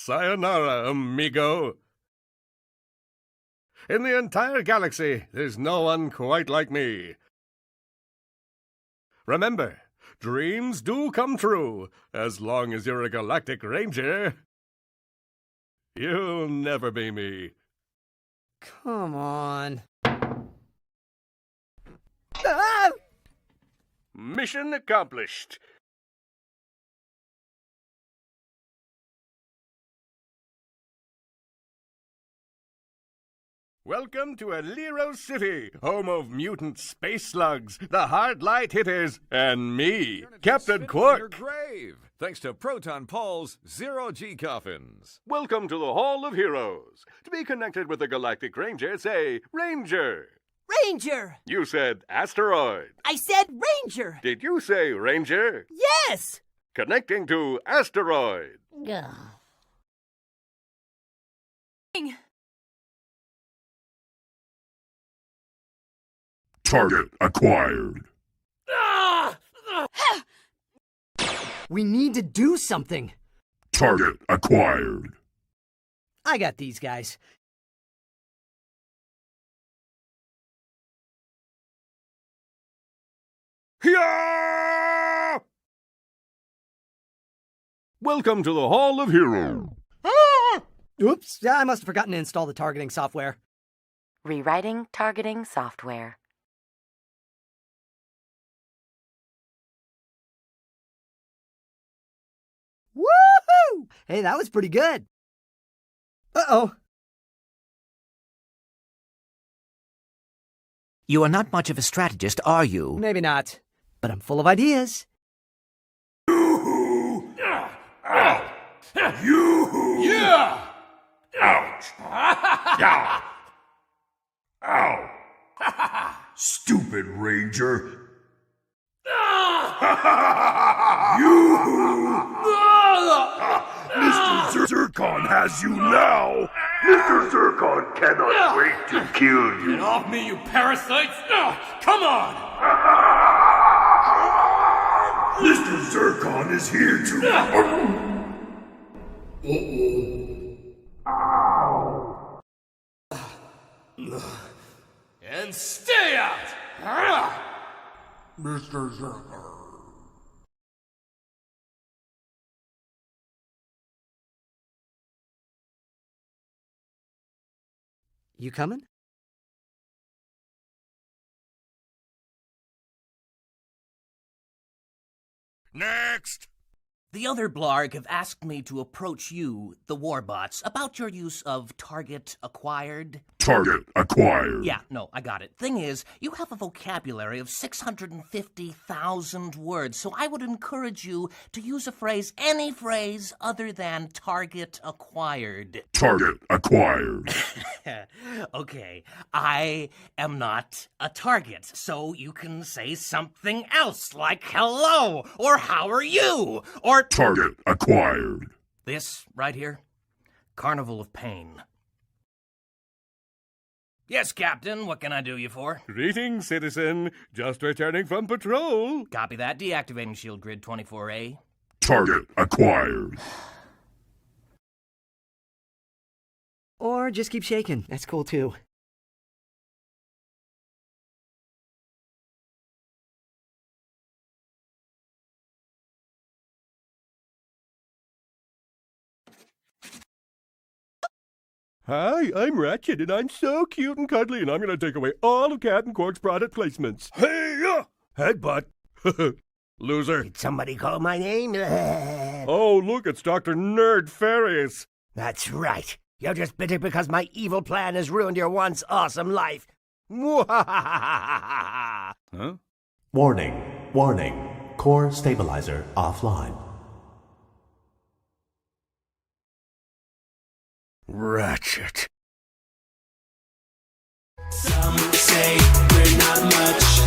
Sayonara, amigo. In the entire galaxy, there's no one quite like me. Remember, dreams do come true. As long as you're a galactic ranger, you'll never be me. Come on. Ah! Mission accomplished. Welcome to Aliro City, home of mutant space slugs, the hard light hitters, and me, Captain Quark. Grave, thanks to Proton Paul's zero-G coffins. Welcome to the Hall of Heroes. To be connected with the Galactic Ranger, say Ranger. Ranger! You said asteroid. I said Ranger! Did you say Ranger? Yes! Connecting to asteroid. Target acquired. We need to do something. Target acquired. I got these guys. Hiya! Welcome to the Hall of Heroes. Oops, I must have forgotten to install the targeting software. Rewriting targeting software. Woohoo! Hey, that was pretty good. Uh-oh. You are not much of a strategist, are you? Maybe not, but I'm full of ideas. Yoo-hoo! Yoo-hoo! Yeah! Ouch! Ow! Ow! Stupid Ranger! Yoo-hoo! Mr. Zircon has you now! Mr. Zircon cannot wait to kill you! Get off me, you parasites! Come on! Mr. Zircon is here to... And stay out! Mr. Zircon... You coming? Next! The other Blarg have asked me to approach you, the Warbots, about your use of target acquired. Target acquired. Yeah, no, I got it. Thing is, you have a vocabulary of 650,000 words, so I would encourage you to use a phrase, any phrase other than target acquired. Target acquired. Okay, I am not a target, so you can say something else like hello, or how are you, or... Target acquired. This right here, Carnival of Pain. Yes, Captain, what can I do you for? Greetings, citizen. Just returning from patrol. Copy that. Deactivating shield grid 24A. Target acquired. Or just keep shaking. That's cool too. Hi, I'm Ratchet, and I'm so cute and cuddly, and I'm going to take away all of Captain Quark's product placements. Hey-ya! Headbutt. Loser. Did somebody call my name? Oh, look, it's Dr. Nerd Ferris. That's right. You're just bitter because my evil plan has ruined your once awesome life. Huh? Warning, warning. Core stabilizer offline. Ratchet. Some say we're not much.